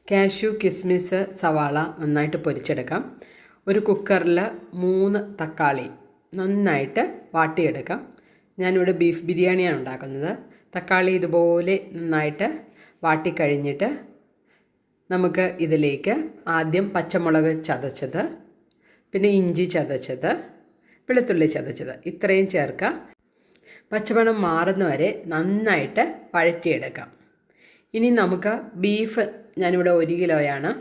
Cashew, കിസ്മിസ്, സവാള നന്നായിട്ട് പൊരിച്ചെടുക്കാം. ഒരു കുക്കറിൽ 3 തക്കാളി നന്നായിട്ട് വാട്ടിയെടുക്കാം. ഞാനിവിടെ ബീഫ് ബിരിയാണിയാണ് ഉണ്ടാക്കുന്നത്. തക്കാളി ഇതുപോലെ നന്നായിട്ട് വാട്ടിക്കഴിഞ്ഞിട്ട് നമുക്ക് ഇതിലേക്ക് ആദ്യം പച്ചമുളക് ചതച്ചത്, പിന്നെ ഇഞ്ചി ചതച്ചത്, വെളുത്തുള്ളി ചതച്ചത് ഇത്രയും ചേർക്കാം. പച്ചമണം മാറുന്നവരെ നന്നായിട്ട് വഴറ്റിയെടുക്കാം. ഇനി നമുക്ക് ബീഫ്, ഞാനിവിടെ 1 കിലോയാണ്,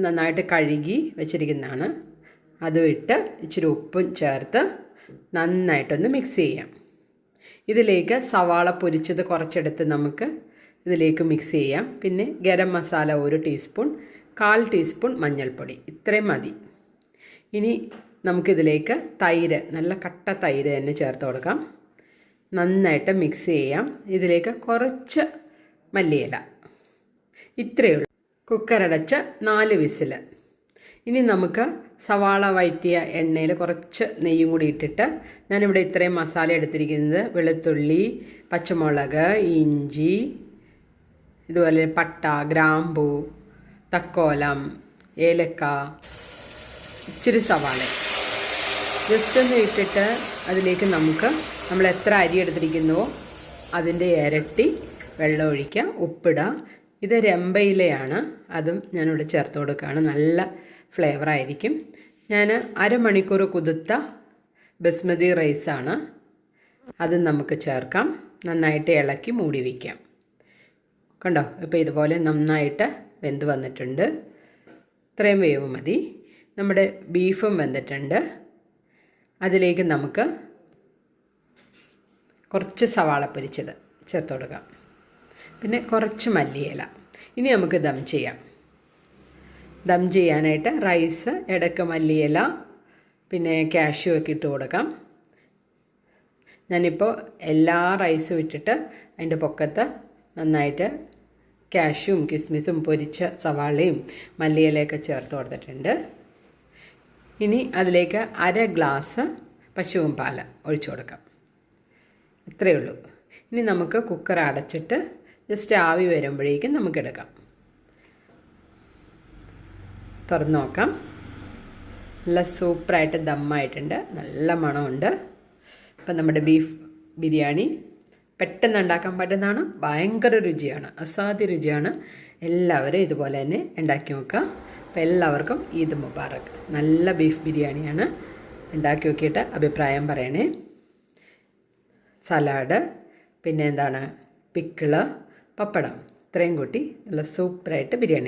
നന്നായിട്ട് കഴുകി വെച്ചിരിക്കുന്നതാണ്. അതും ഇട്ട് ഇച്ചിരി ഉപ്പും ചേർത്ത് നന്നായിട്ടൊന്ന് മിക്സ് ചെയ്യാം. ഇതിലേക്ക് സവാള പൊരിച്ചത് കുറച്ചെടുത്ത് നമുക്ക് ഇതിലേക്ക് മിക്സ് ചെയ്യാം. പിന്നെ ഗരം മസാല 1 ടീസ്പൂൺ, 1/4 ടീസ്പൂൺ മഞ്ഞൾപ്പൊടി, ഇത്രയും മതി. ഇനി നമുക്കിതിലേക്ക് തൈര്, നല്ല കട്ട തൈര് തന്നെ ചേർത്ത് കൊടുക്കാം. നന്നായിട്ട് മിക്സ് ചെയ്യാം. ഇതിലേക്ക് കുറച്ച് മല്ലിയില, ഇത്രയേ ഉള്ളൂ. കുക്കറടച്ച് 4 വിസിൽ. ഇനി നമുക്ക് സവാള വഴറ്റിയ എണ്ണയിൽ കുറച്ച് നെയ്യും കൂടി ഇട്ടിട്ട്, ഞാനിവിടെ ഇത്രയും മസാല എടുത്തിരിക്കുന്നത് വെളുത്തുള്ളി, പച്ചമുളക്, ഇഞ്ചി, ഇതുപോലെ പട്ട, ഗ്രാമ്പൂ, തക്കോലം, ഏലക്ക, ഇച്ചിരി സവാള ജസ്റ്റ് ഒന്ന് ഇട്ടിട്ട് അതിലേക്ക് നമ്മൾ എത്ര അരി എടുത്തിരിക്കുന്നുവോ അതിൻ്റെ ഇരട്ടി വെള്ളം ഒഴിക്കുക, ഉപ്പിടുക. ഇത് രമ്പയിലയാണ്, അതും ഞാനിവിടെ ചേർത്ത് കൊടുക്കുകയാണ്. നല്ല ഫ്ലേവറായിരിക്കും. ഞാൻ അരമണിക്കൂർ കുതിർത്ത ബസ്മതി റൈസാണ്, അതും നമുക്ക് ചേർക്കാം. നന്നായിട്ട് ഇളക്കി മൂടി വയ്ക്കാം. കണ്ടോ, ഇപ്പോൾ ഇതുപോലെ നന്നായിട്ട് വെന്ത് വന്നിട്ടുണ്ട്. ഇത്രയും വേവ് മതി. നമ്മുടെ ബീഫും വെന്തിട്ടുണ്ട്. അതിലേക്ക് നമുക്ക് കുറച്ച് സവാള പൊരിച്ചത് ചേർത്ത് കൊടുക്കാം, പിന്നെ കുറച്ച് മല്ലിയില. ഇനി നമുക്ക് ദം ചെയ്യാം. ദം ചെയ്യാനായിട്ട് റൈസ്, ഇടയ്ക്ക് മല്ലിയില, പിന്നെ കാഷ്യൂ ഒക്കെ ഇട്ട് കൊടുക്കാം. ഞാനിപ്പോൾ എല്ലാ റൈസും ഇട്ടിട്ട് അതിൻ്റെ പൊക്കത്ത് നന്നായിട്ട് കാഷ്യൂവും കിസ്മിസും പൊരിച്ച സവാളയും മല്ലിയിലയൊക്കെ ചേർത്ത് കൊടുത്തിട്ടുണ്ട്. ഇനി അതിലേക്ക് 1/2 ഗ്ലാസ് പശുവും പാല് ഒഴിച്ചു കൊടുക്കാം. ഇത്രയേ ഉള്ളൂ. ഇനി നമുക്ക് കുക്കർ അടച്ചിട്ട് ജസ്റ്റ് ആവി വരുമ്പോഴേക്കും നമുക്കെടുക്കാം. തുറന്ന് നോക്കാം. നല്ല സൂപ്പറായിട്ട് ദമ്മായിട്ടുണ്ട്, നല്ല മണമുണ്ട്. അപ്പം നമ്മുടെ ബീഫ് ബിരിയാണി പെട്ടെന്ന് ഉണ്ടാക്കാൻ പറ്റുന്നതാണ്, ഭയങ്കര രുചിയാണ്, അസാധ്യ രുചിയാണ്. എല്ലാവരും ഇതുപോലെ തന്നെ ഉണ്ടാക്കി നോക്കുക. അപ്പോൾ എല്ലാവർക്കും ഈദ് മുബാറക്. നല്ല ബീഫ് ബിരിയാണിയാണ്. ഉണ്ടാക്കി നോക്കിയിട്ട് അഭിപ്രായം പറയണേ. സലാഡ്, പിന്നെ പിക്കിള്, പപ്പടം, ഇത്രയും കൂട്ടി നല്ല സൂപ്പറായിട്ട് ബിരിയാണി.